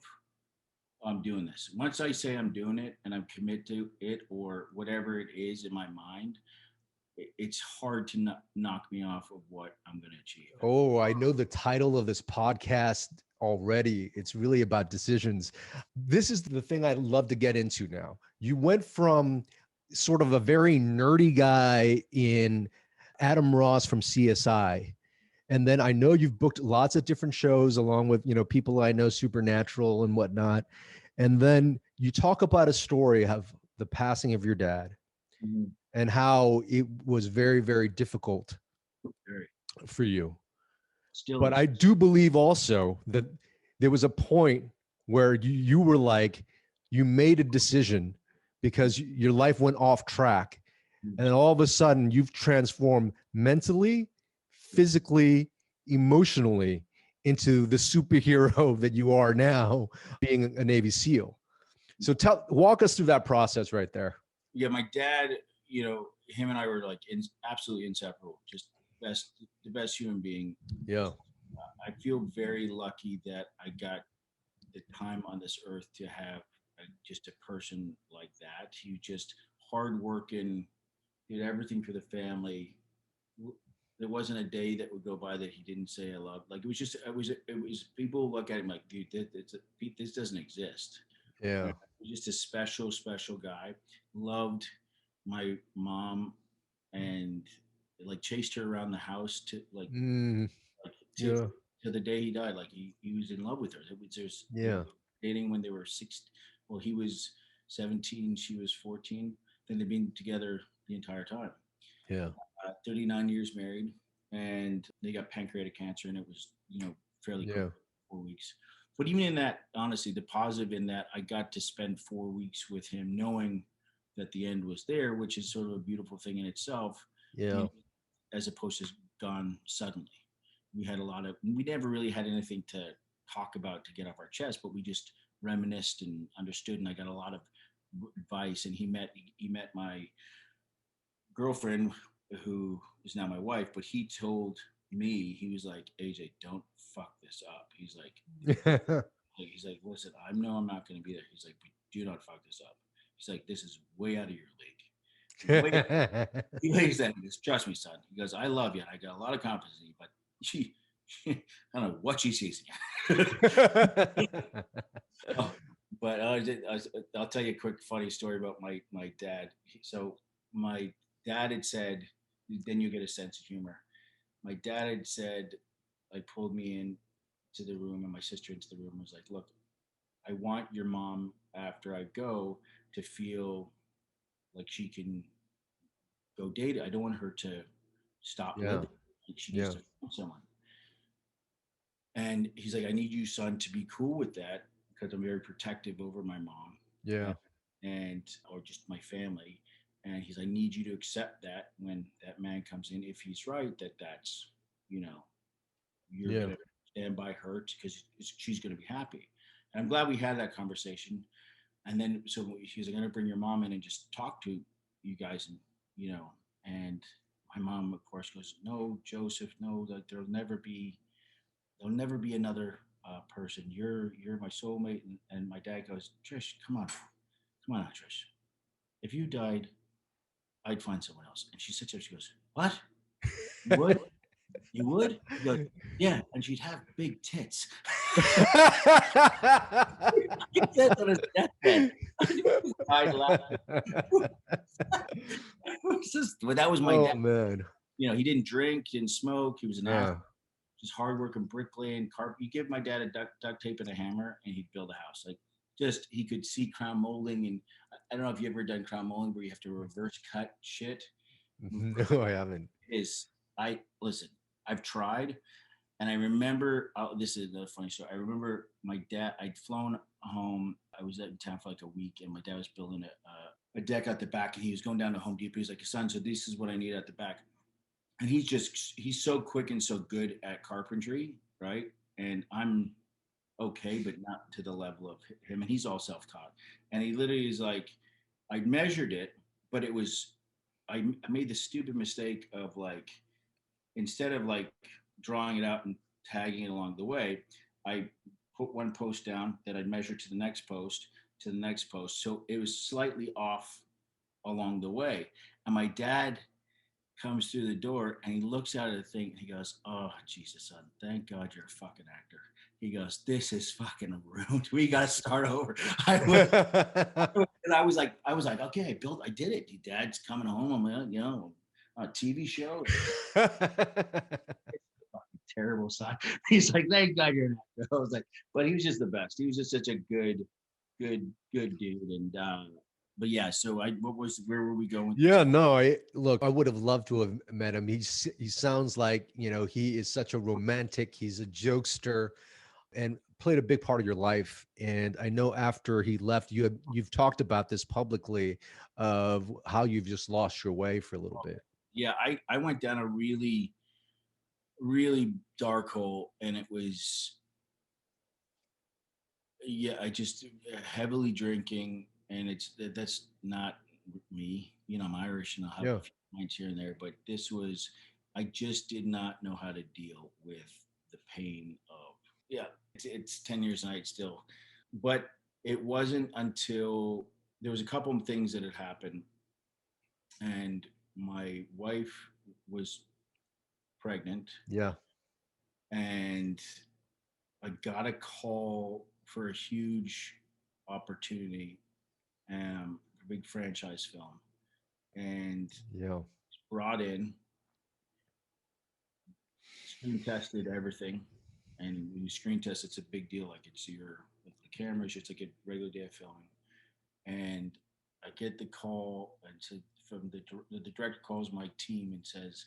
I'm doing this. Once I say I'm doing it and I'm committed to it or whatever it is in my mind, it's hard to knock me off of what I'm going to achieve. Oh, I know the title of this podcast already. It's really about decisions. This is the thing I'd love to get into now. You went from sort of a very nerdy guy in Adam Ross from CSI. And then I know you've booked lots of different shows along with, people I know, Supernatural and whatnot. And then you talk about a story of the passing of your dad Mhm. and how it was very, very difficult Very. for you. Still But is. I do believe also that there was a point where you were like, you made a decision because your life went off track. And then all of a sudden you've transformed mentally, physically, emotionally into the superhero that you are now, being a Navy SEAL. So walk us through that process right there. Yeah, my dad, him and I were like absolutely inseparable. Just best, the best human being. Yeah. I feel very lucky that I got the time on this earth to have just a person like that. He just hard working, did everything for the family. There wasn't a day that would go by that he didn't say I love. Like it was people look at him like, dude, this doesn't exist. Yeah. Just a special, special guy. Loved my mom and like chased her around the house to Mm, like till yeah. to the day he died. Like he was in love with her. They were Yeah. dating when they were 16. Well, he was 17, she was 14. Then they've been together the entire time. Yeah. 39 years married, and they got pancreatic cancer, and it was fairly quick, Yeah. 4 weeks. But even in that, honestly, the positive in that I got to spend 4 weeks with him, knowing that the end was there, which is sort of a beautiful thing in itself, you Yeah. know, as opposed to gone suddenly. We never really had anything to talk about to get off our chest, but we just reminisced and understood. And I got a lot of advice. And he met my girlfriend, who is now my wife, but he told me, he was like, AJ, don't fuck this up. He's like, listen, I know I'm not going to be there. He's like, but do not fuck this up. He's like, this is way out of your league. Way. He lays that. He goes, trust me, son. He goes, I love you. And I got a lot of confidence in you, but I don't know what she sees in you. Oh, but I'll tell you a quick funny story about my dad. So my dad had said, then you get a sense of humor. My dad had said, like pulled me in to the room and my sister into the room, was like, look, I want your mom after I go to feel like she can go date. I don't want her to stop Yeah. living. Like she needs Yeah. to find someone. And he's like, I need you, son, to be cool with that because I'm very protective over my mom, Yeah. and, and or just my family. And he's, I need you to accept that when that man comes in, if he's right, that's, you know, you're Yeah. gonna stand by her because she's gonna be happy. And I'm glad we had that conversation. And then so he's like, I'm gonna bring your mom in and just talk to you guys, and you know, and my mom, of course, goes, no, Joseph, no, that there'll never be another person. You're my soulmate. And my dad goes, Trish, come on, Trish. If you died, I'd find someone else. And she sits there. She goes, what? You would? You would? He goes, yeah. And she'd have big tits. He said on his deathbed. I just died laughing. But that was my Oh dad. man. He didn't drink, didn't smoke. He was an athlete. Yeah. Just hard working bricklaying, carpet. You give my dad a duct tape and a hammer, and he'd build a house. Like, just he could see crown molding, and I don't know if you ever done crown molding where you have to reverse cut shit. No, I haven't. Is I listen, I've tried, and I remember. This is another funny story. I remember my dad. I'd flown home. I was in town for like a week, and my dad was building a deck at the back, and he was going down to Home Depot. He's like, son, so this is what I need at the back. And he's so quick and so good at carpentry, right? And I'm okay, but not to the level of him. And he's all self-taught. And he literally is like, I measured it, but it was I made the stupid mistake of like, instead of like drawing it out and tagging it along the way, I put one post down that I'd measure to the next post, to the next post. So it was slightly off along the way. And my dad comes through the door and he looks out of the thing and he goes, oh, Jesus, son, thank God you're a fucking actor. He goes, this is fucking ruined. We got to start over. And I was like, okay, I did it. Your dad's coming home. I'm like, a TV show. Terrible son. He's like, thank God you're an actor. I was like, but he was just the best. He was just such a good dude. And, but yeah, so where were we going? Yeah, no, I would have loved to have met him. He sounds like, he is such a romantic, he's a jokester and played a big part of your life. And I know after he left, you've talked about this publicly of how you've just lost your way for a little bit. Yeah, I went down a really, really dark hole, and it was, yeah, I just heavily drinking, and that's not me. You know, I'm Irish and I'll have Yeah. a few points here and there, but this was, I just did not know how to deal with the pain of, yeah, it's 10 years and I still, but it wasn't until there was a couple of things that had happened and my wife was pregnant Yeah. and I got a call for a huge opportunity, a big franchise film, and Yeah. brought in, screen tested everything. And when you screen test, it's a big deal. Like it's your, like the cameras, it's like a regular day of filming. And I get the call and said from the director calls my team and says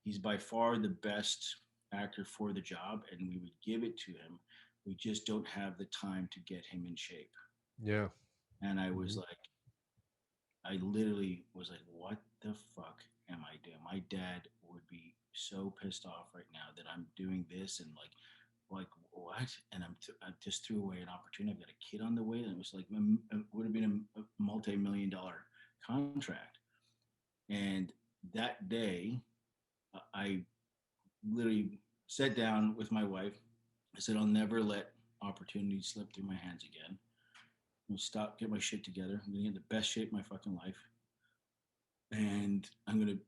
he's by far the best actor for the job, and we would give it to him. We just don't have the time to get him in shape. Yeah. And I was Hmm. like, I literally was like, what the fuck am I doing? My dad would be so pissed off right now that I'm doing this and like what? And I just threw away an opportunity. I've got a kid on the way, and it was like it would have been a multi-million-dollar contract. And that day, I literally sat down with my wife. I said, I'll never let opportunities slip through my hands again. I'm gonna stop, get my shit together. I'm gonna get in the best shape of my fucking life, and I'm gonna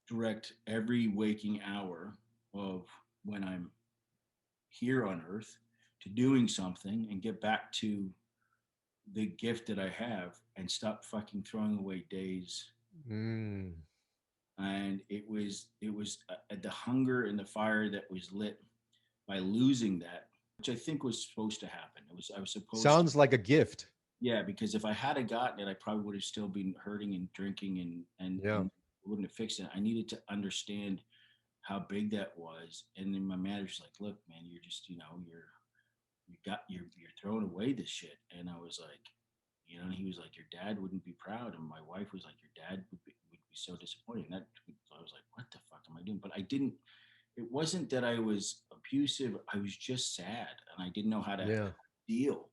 direct every waking hour of when I'm here on earth to doing something and get back to the gift that I have and stop fucking throwing away days. Mm. And it was the hunger and the fire that was lit by losing that, which I think was supposed to happen. I was supposed to, Sounds like a gift. yeah, because if I had a gotten it, I probably would have still been hurting and drinking Yeah. and wouldn't have fixed it. I needed to understand how big that was. And then my manager's like, look, man, you're just, you're throwing away this shit. And I was like, and he was like, your dad wouldn't be proud. And my wife was like, your dad would be so disappointed. And that, so I was like, what the fuck am I doing? But I didn't, it wasn't that I was abusive. I was just sad and I didn't know how to Yeah. deal.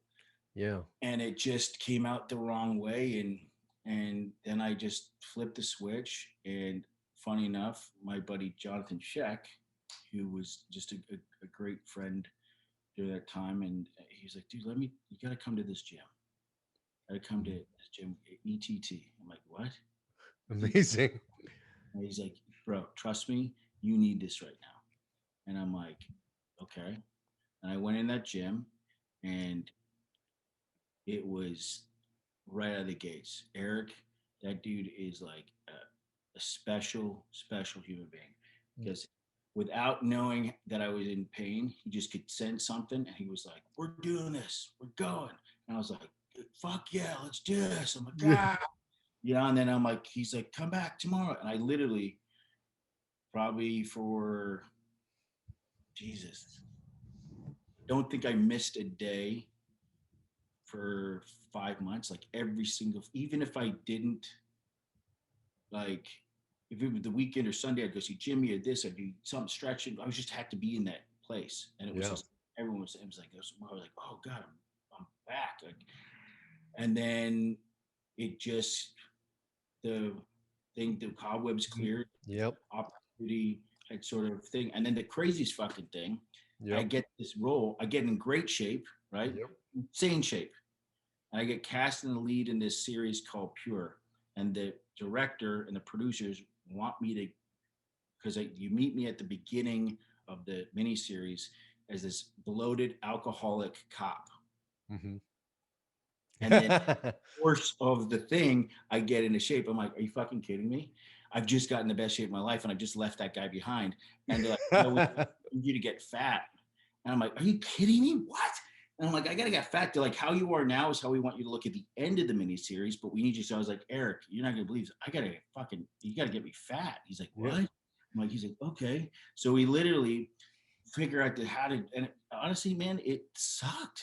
Yeah. And it just came out the wrong way. And then I just flipped the switch. And funny enough, my buddy Jonathan Sheck, who was just a great friend during that time, and he's like, dude, you got to come to this gym. Got to come to Mhm. this gym, ETT. I'm like, what? ETT? Amazing. And he's like, bro, trust me, you need this right now. And I'm like, okay. And I went in that gym, and it was right out of the gates. Eric, that dude is like a special, special human being because without knowing that I was in pain, he just could sense something and he was like, we're doing this, we're going. And I was like, fuck yeah, let's do this. I'm like, Yeah. ah, and then I'm like, he's like, come back tomorrow. And I literally, probably for Jesus, don't think I missed a day for 5 months. Like every single, even if I didn't, like, if it was the weekend or Sunday, I'd go see Jimmy or this, I'd do something stretching. I was just had to be in that place. And it was Yeah. just, everyone was, it was like, I was like, oh God, I'm back. Like, and then it just, the the cobwebs Mhm. cleared, Yep. opportunity had sort of thing. And then the craziest fucking thing, I Yep. get this role, I get in great shape, right? Yep. Insane shape. And I get cast in the lead in this series called Pure. And the director and the producers want me to, because you meet me at the beginning of the miniseries as this bloated alcoholic cop. Hmm. And then course of the thing, I get into shape. I'm like, are you fucking kidding me? I've just gotten the best shape of my life and I just left that guy behind. And they're like, no, we need you to get fat. And I'm like, are you kidding me? What? And I'm like, I gotta get fat. They're like, how you are now is how we want you to look at the end of the miniseries, but we need you. So I was like, Eric, you're not gonna believe this. I gotta get fucking, you gotta get me fat. He's like, what? Yeah. I'm like, he's like, okay. So we literally figure out how to, and honestly, man, it sucked.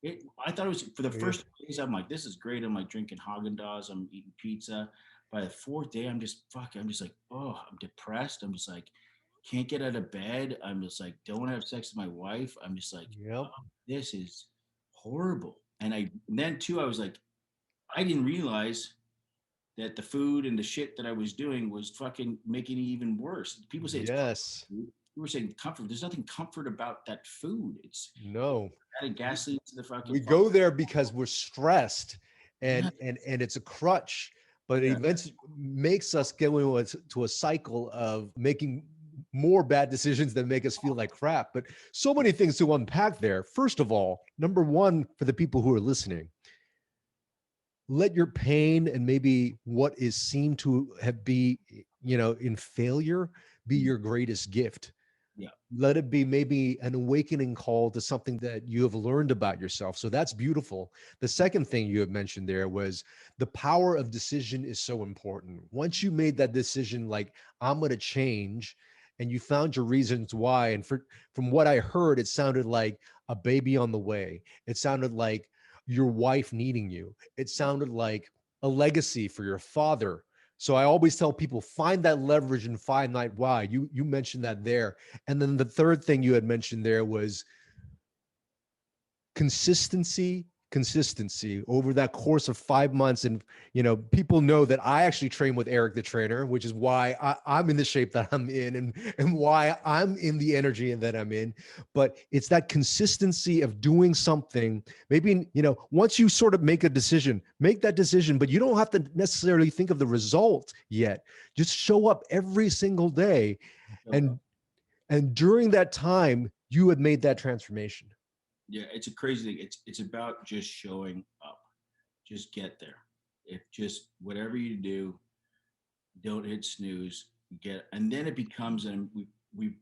I thought it was for the Yeah. first 2 days. I'm like, this is great. I'm like drinking Haagen Dazs. I'm eating pizza. By the fourth day, I'm just fuck. I'm just like, oh, I'm depressed. I'm just like, can't get out of bed. I'm just like, don't want to have sex with my wife. I'm just like, Yep. oh, this is horrible. And then too, I was like, I didn't realize. that the food and the shit that I was doing was fucking making it even worse. People say it's comfort Yes. food. You were saying comfort. There's nothing comfort about that food. It's No. adding gasoline to the fucking We fire. go there because we're stressed, Yeah, and it's a crutch, but it yeah, eventually makes us go into to a cycle of making more bad decisions that make us feel like crap. But so many things to unpack there. First of all, number one, for the people who are listening, let your pain and maybe what is seen to have be, in failure, be mm, your greatest gift. yeah, Let it be maybe an awakening call to something that you have learned about yourself. So that's beautiful. The mm, second thing you had mentioned there was the power of decision is so important. Once you made that decision, like, I'm going to change, and you found your reasons why, and from what I heard, it sounded like a baby on the way. It sounded like your wife needing you. It yeah, sounded like a legacy for your father. So I always tell people, find that leverage and find that why. You mentioned that there. And then the third thing you had mentioned there was consistency over that course of 5 months. And people know that I actually train with Eric the trainer, which is why I'm in the shape that I'm in, and why I'm in the energy that I'm in. But it's that consistency of doing something. Maybe once you sort of make that decision, but you don't have to necessarily think of the result yet. Just show up every single day, show up. and during that time you had made that transformation. Yeah, it's a crazy thing. It's about just showing up. Just get there. If just whatever you do, don't hit snooze. Get, and then it becomes, and we've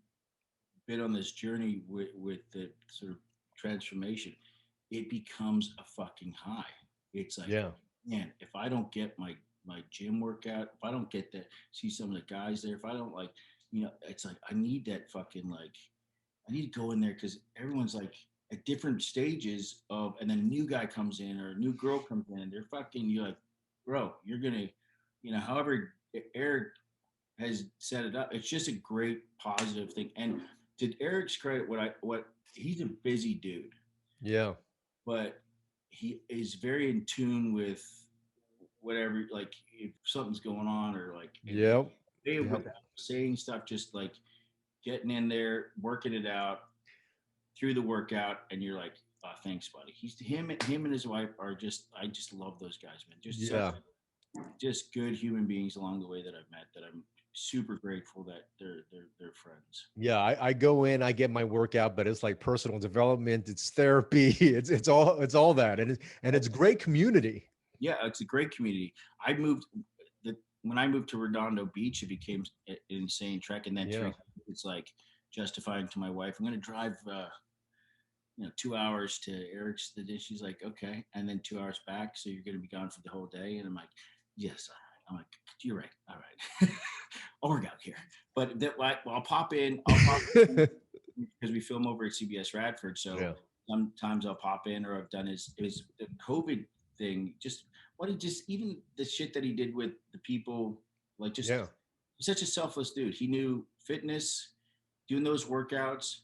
been on this journey with the sort of transformation. It becomes a fucking high. It's like, Yeah. man, if I don't get my gym workout, if I don't get to see some of the guys there, if I don't like, it's like I need that fucking like I need to go in there because everyone's like at different stages of, and then a new guy comes in or a new girl comes in, and they're fucking. You're like, bro, you're gonna, however Eric has set it up. It's just a great positive thing. And to Eric's credit, what he's a busy dude, Yeah. but he is very in tune with whatever, like if something's going on or like, and he Yep. without Yep. saying stuff, just like getting in there, working it out through the workout, and you're like, oh, thanks, buddy. He's him and his wife are just, I just love those guys, man. Just such Yeah. just good human beings along the way that I've met, that I'm super grateful that they're friends. Yeah. I go in, I get my workout, but it's like personal development, it's therapy, it's all that. And it's great community. Yeah, it's a great community. I moved the when I moved to Redondo Beach, it became an insane trek, and then Yeah. it's like justifying to my wife, I'm going to drive 2 hours to Eric's. The day she's like, okay, and then 2 hours back, so you're going to be gone for the whole day, and I'm like, yes, all right. I'm like, you're right, all right. I'll work out here, but I'll pop in. I'll pop in because we film over at CBS Radford, so Yeah. sometimes I'll pop in, or I've done his the COVID thing. Just what he just even the shit that he did with the people, like just Yeah. he's such a selfless dude. He knew fitness, doing those workouts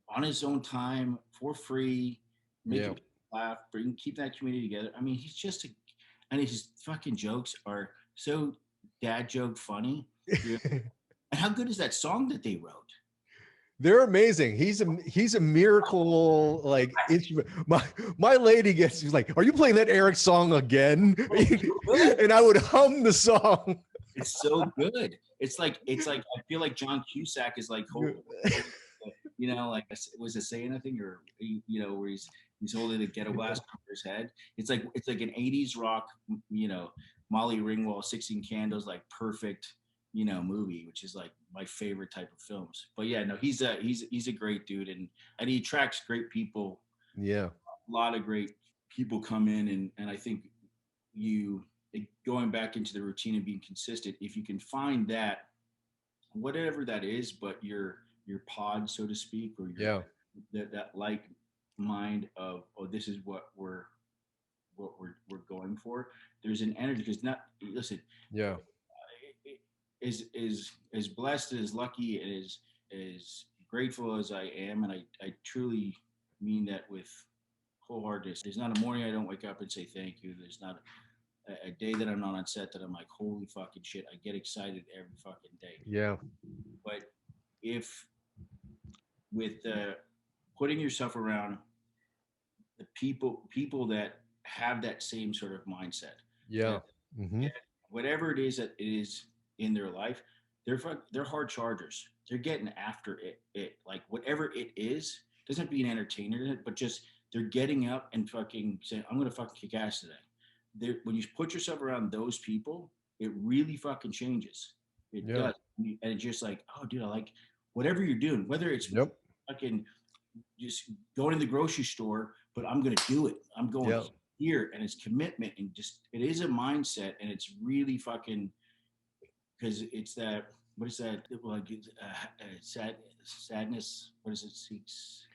on his own time for free, making Yeah. people laugh, keep that community together. I mean, he's just a, and his fucking jokes are so dad joke funny. You're, and how good is that song that they wrote? They're amazing. He's a miracle. Like, instrument. My lady gets, she's like, "Are you playing that Eric song again?" And I would hum the song. It's so good. It's like I feel like John Cusack is like like was it say anything, or where he's holding the ghetto blast over his head. It's like an '80s rock, Molly Ringwald, 16 Candles, like perfect, movie, which is like my favorite type of films. But yeah, no, he's a great dude, and he attracts great people. Yeah. A lot of great people come in, and I think you going back into the routine and being consistent, if you can find that, whatever that is, but your pod, so to speak, or your Yeah. that like mind of, oh, this is what we're going for. There's an energy, because not listen, Yeah. as blessed and as lucky and as grateful as I am, and I truly mean that with wholeheartedness. There's not a morning I don't wake up and say thank you. There's not a day that I'm not on set that I'm like, holy fucking shit, I get excited every fucking day. Yeah. But if with putting yourself around the people that have that same sort of mindset, Yeah. that, Hmm. that whatever it is that it is in their life, they're hard chargers. They're getting after it like whatever it is. Doesn't have to be an entertainer in it, but just they're getting up and fucking saying, I'm gonna fucking kick ass today. When you put yourself around those people, it really fucking changes. It Yeah. does. And it's just like, oh dude, I like whatever you're doing, whether it's Yep. fucking just going to the grocery store, but I'm going to do it. I'm going Yeah. here, and it's commitment, and just it is a mindset, and it's really fucking because it's that. What is that? Like sadness. What is it? Seeks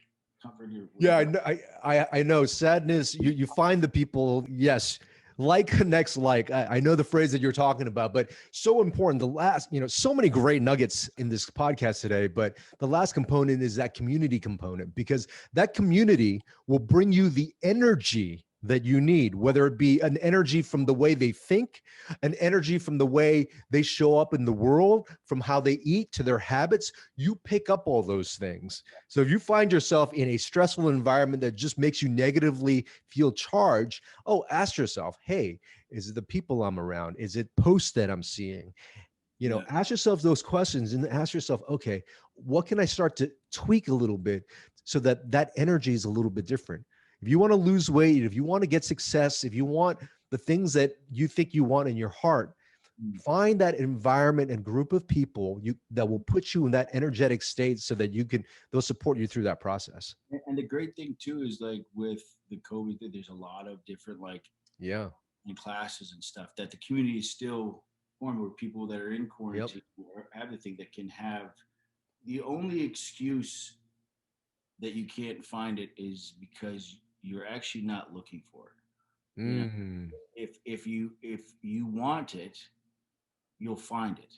comfort or Yeah, I whatever. know. I know. Sadness. You find the people. Yes, like connects like. I know the phrase that you're talking about, but so important. The last, so many great nuggets in this podcast today. But the last component is that community component, because that community will bring you the energy that you need, whether it be an energy from the way they think, an energy from the way they show up in the world, from how they eat to their habits. You pick up all those things. So if you find yourself in a stressful environment that just makes you negatively feel charged, oh, ask yourself, hey, is it the people I'm around? Is it posts that I'm seeing? Yeah. Ask yourself those questions and ask yourself, okay, what can I start to tweak a little bit so that that energy is a little bit different? If you want to lose weight, if you want to get success, if you want the things that you think you want in your heart, Mm. find that environment and group of people that will put you in that energetic state so that they'll support you through that process. And the great thing too is like with the COVID, there's a lot of different like Yeah. in classes and stuff that the community is still formed where people that are in Yep. quarantine or have the thing that can have the only excuse that you can't find it is because you're actually not looking for it. You know, Mm, if you want it, you'll find it.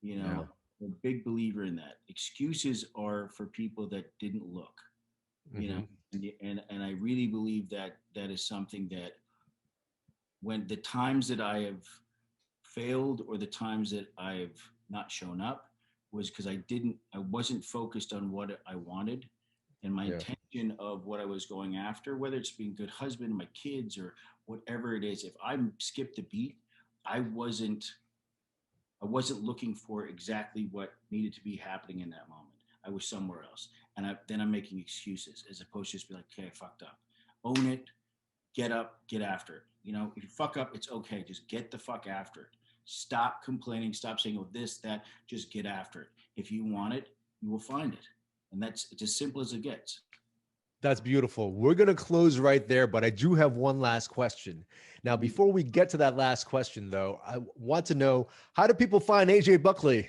You yeah. know, I'm a big believer in that. Excuses are for people that didn't look. You know, Hmm. and I really believe that that is something that when the times that I have failed or the times that I've not shown up was because I wasn't focused on what I wanted and my Yeah. intention of what I was going after, whether it's being a good husband, my kids, or whatever it is. If I skipped a beat, I wasn't I wasn't looking for exactly what needed to be happening in that moment. I was somewhere else, and then I'm making excuses as opposed to just be like, okay, I fucked up, own it, get up, get after it. You know, if you fuck up, it's okay. Just get the fuck after it. Stop complaining. Stop saying, oh, this, that. Just get after it. If you want it, you will find it. And it's as simple as it gets. That's beautiful. We're going to close right there, but I do have one last question. Now, before we get to that last question, though, I want to know, how do people find AJ Buckley?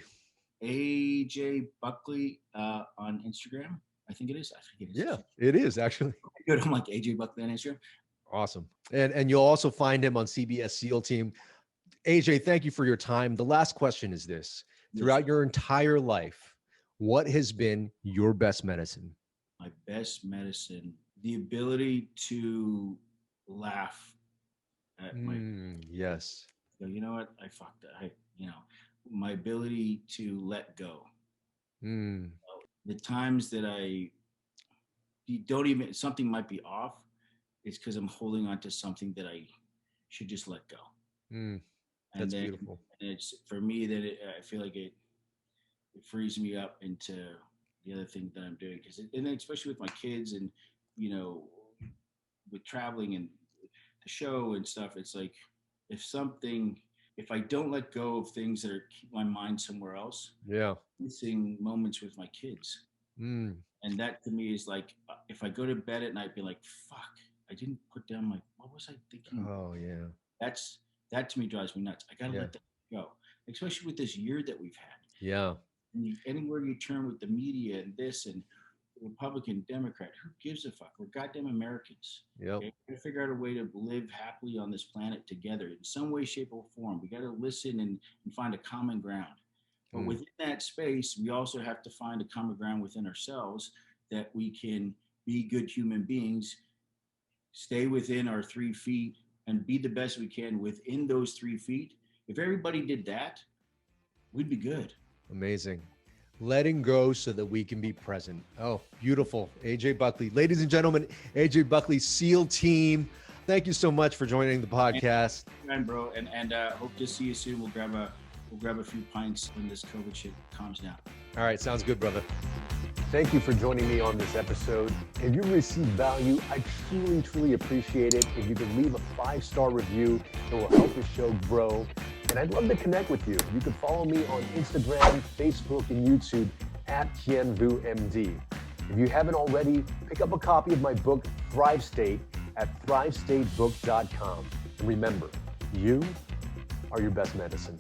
AJ Buckley on Instagram. I think it is. I think it is. Yeah, it is actually. Good. I'm like AJ Buckley on Instagram. Awesome. And you'll also find him on CBS SEAL Team. AJ, thank you for your time. The last question is this: Yes, throughout your entire life, what has been your best medicine? my best medicine, the ability to laugh at my, Yes. you know what, I fucked it. My ability to let go. Mm, The times that you don't even, something might be off, it's because I'm holding on to something that I should just let go. mm, And that's then beautiful. and it's for me that I feel like it frees me up into the other thing that I'm doing. And then especially with my kids and, you know, with traveling and the show and stuff, it's like if something, if I don't let go of things that are keep my mind somewhere else, Yeah. missing moments with my kids. Mm. And that to me is like, if I go to bed at night, be like, fuck, I didn't put down my, what was I thinking? Oh, yeah. That's, that to me drives me nuts. I got to Yeah. let that go, especially with this year that we've had. Yeah. And anywhere you turn with the media and this and Republican, Democrat, who gives a fuck? We're goddamn Americans. Yep. Okay? We got to figure out a way to live happily on this planet together in some way, shape, or form. We got to listen and find a common ground. But Mm. within that space, we also have to find a common ground within ourselves that we can be good human beings, stay within our 3 feet and be the best we can within those 3 feet. If everybody did that, we'd be good. Amazing. Letting go so that we can be present. Oh, beautiful. AJ Buckley. Ladies and gentlemen, AJ Buckley, SEAL team. Thank you so much for joining the podcast. And bro, and hope to see you soon. We'll grab a few pints when this COVID shit calms down. All right, sounds good, brother. Thank you for joining me on this episode. If you received value, I truly, truly appreciate it. If you could leave a 5-star review, it will help the show grow. And I'd love to connect with you. You can follow me on Instagram, Facebook, and YouTube at KienVuMD. If you haven't already, pick up a copy of my book, Thrive State, at thrivestatebook.com. And remember, you are your best medicine.